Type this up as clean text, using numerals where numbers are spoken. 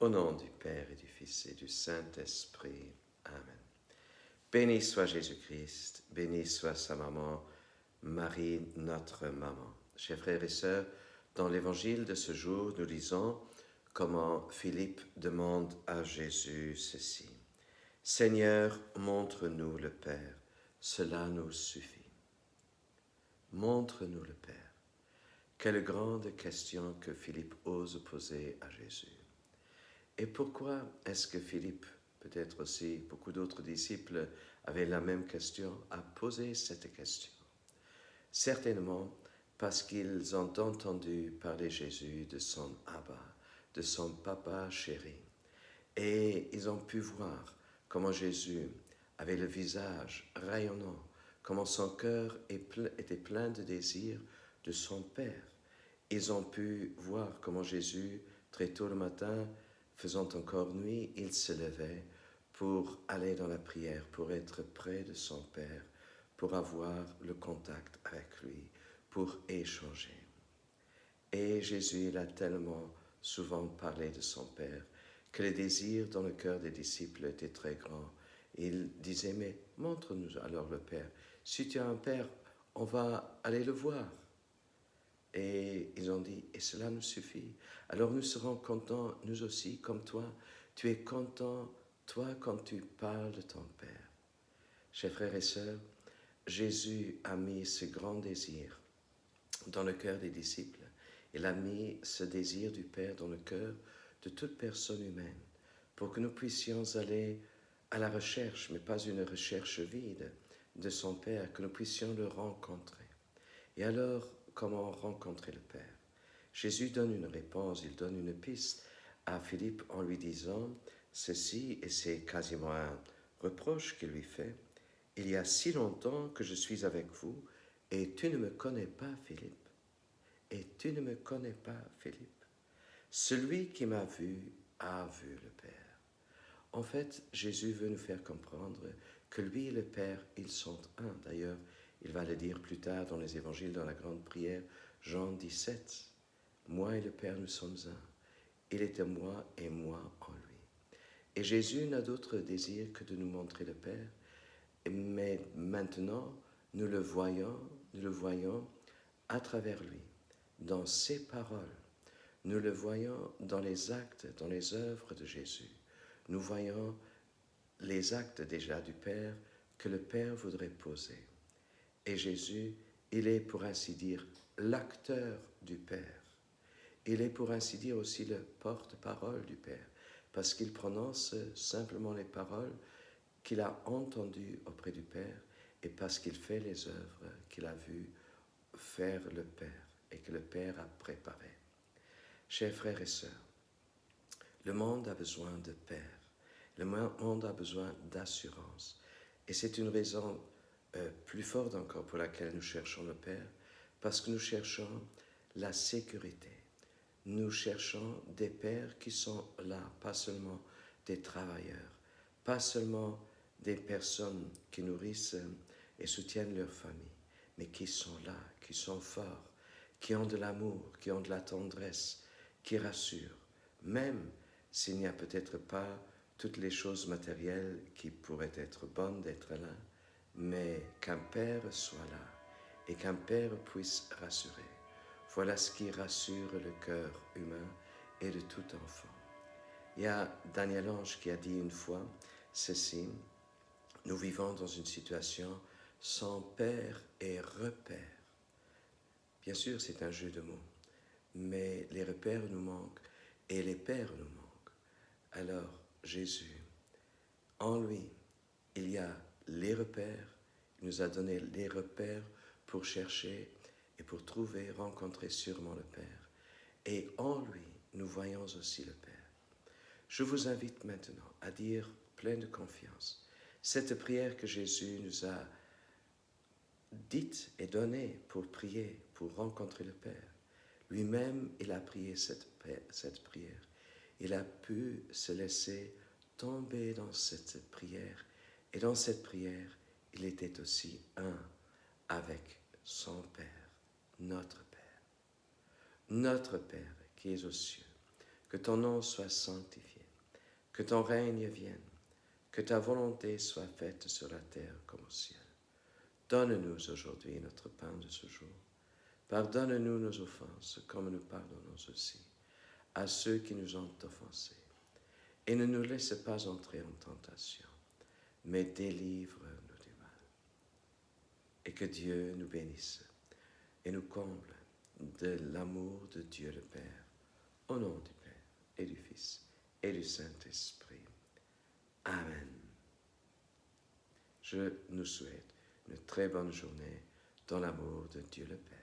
Au nom du Père et du Fils et du Saint-Esprit. Amen. Béni soit Jésus-Christ, béni soit sa maman, Marie, notre maman. Chers frères et sœurs, dans l'évangile de ce jour, nous lisons comment Philippe demande à Jésus ceci. Seigneur, montre-nous le Père, cela nous suffit. Montre-nous le Père. Quelle grande question que Philippe ose poser à Jésus. Et pourquoi est-ce que Philippe, peut-être aussi beaucoup d'autres disciples, avaient la même question, a posé cette question? Certainement parce qu'ils ont entendu parler Jésus de son Abba, de son Papa chéri. Et ils ont pu voir comment Jésus avait le visage rayonnant, comment son cœur était plein de désir de son Père. Ils ont pu voir comment Jésus, très tôt le matin, faisant encore nuit, il se levait pour aller dans la prière, pour être près de son Père, pour avoir le contact avec lui, pour échanger. Et Jésus, il a tellement souvent parlé de son Père que le désir dans le cœur des disciples était très grand. Il disait, mais montre-nous alors le Père. Si tu as un Père, on va aller le voir. Et ils ont dit, et cela nous suffit. Alors nous serons contents, nous aussi, comme toi. Tu es content, toi, quand tu parles de ton Père. Chers frères et sœurs, Jésus a mis ce grand désir dans le cœur des disciples. Il a mis ce désir du Père dans le cœur de toute personne humaine, pour que nous puissions aller à la recherche, mais pas une recherche vide, de son Père, que nous puissions le rencontrer. Et alors, comment rencontrer le Père? Jésus donne une réponse, il donne une piste à Philippe en lui disant ceci, et c'est quasiment un reproche qu'il lui fait. Il y a si longtemps que je suis avec vous, et tu ne me connais pas, Philippe. Et tu ne me connais pas, Philippe. Celui qui m'a vu a vu le Père. En fait, Jésus veut nous faire comprendre que lui et le Père, ils sont un. D'ailleurs, il va le dire plus tard dans les évangiles, dans la grande prière, Jean 17. Moi et le Père, nous sommes un. Il est en moi et moi en lui. Et Jésus n'a d'autre désir que de nous montrer le Père. Mais maintenant, nous le voyons à travers lui, dans ses paroles. Nous le voyons dans les actes, dans les œuvres de Jésus. Nous voyons les actes déjà du Père que le Père voudrait poser. Et Jésus, il est pour ainsi dire l'acteur du Père. Il est pour ainsi dire aussi le porte-parole du Père, parce qu'il prononce simplement les paroles qu'il a entendues auprès du Père et parce qu'il fait les œuvres qu'il a vues faire le Père et que le Père a préparées. Chers frères et sœurs, le monde a besoin de Père. Le monde a besoin d'assurance. Et c'est une raison plus forte encore pour laquelle nous cherchons le Père, parce que nous cherchons la sécurité. Nous cherchons des pères qui sont là, pas seulement des travailleurs, pas seulement des personnes qui nourrissent et soutiennent leur famille, mais qui sont là, qui sont forts, qui ont de l'amour, qui ont de la tendresse, qui rassurent, même s'il n'y a peut-être pas toutes les choses matérielles qui pourraient être bonnes d'être là, mais qu'un Père soit là et qu'un Père puisse rassurer. Voilà ce qui rassure le cœur humain et de tout enfant. Il y a Daniel Ange qui a dit une fois ceci, nous vivons dans une situation sans père et repère. Bien sûr, c'est un jeu de mots, mais les repères nous manquent et les pères nous manquent. Alors, Jésus, en lui, il y a les repères, il nous a donné les repères pour chercher et pour trouver, rencontrer sûrement le Père. Et en lui, nous voyons aussi le Père. Je vous invite maintenant à dire, plein de confiance, cette prière que Jésus nous a dite et donnée pour prier, pour rencontrer le Père. Lui-même, il a prié cette prière. Il a pu se laisser tomber dans cette prière. Et dans cette prière, il était aussi un avec son Père, notre Père. Notre Père qui es aux cieux, que ton nom soit sanctifié, que ton règne vienne, que ta volonté soit faite sur la terre comme au ciel. Donne-nous aujourd'hui notre pain de ce jour. Pardonne-nous nos offenses, comme nous pardonnons aussi à ceux qui nous ont offensés. Et ne nous laisse pas entrer en tentation, mais délivre-nous du mal. Et que Dieu nous bénisse et nous comble de l'amour de Dieu le Père, au nom du Père et du Fils et du Saint-Esprit. Amen. Je nous souhaite une très bonne journée dans l'amour de Dieu le Père.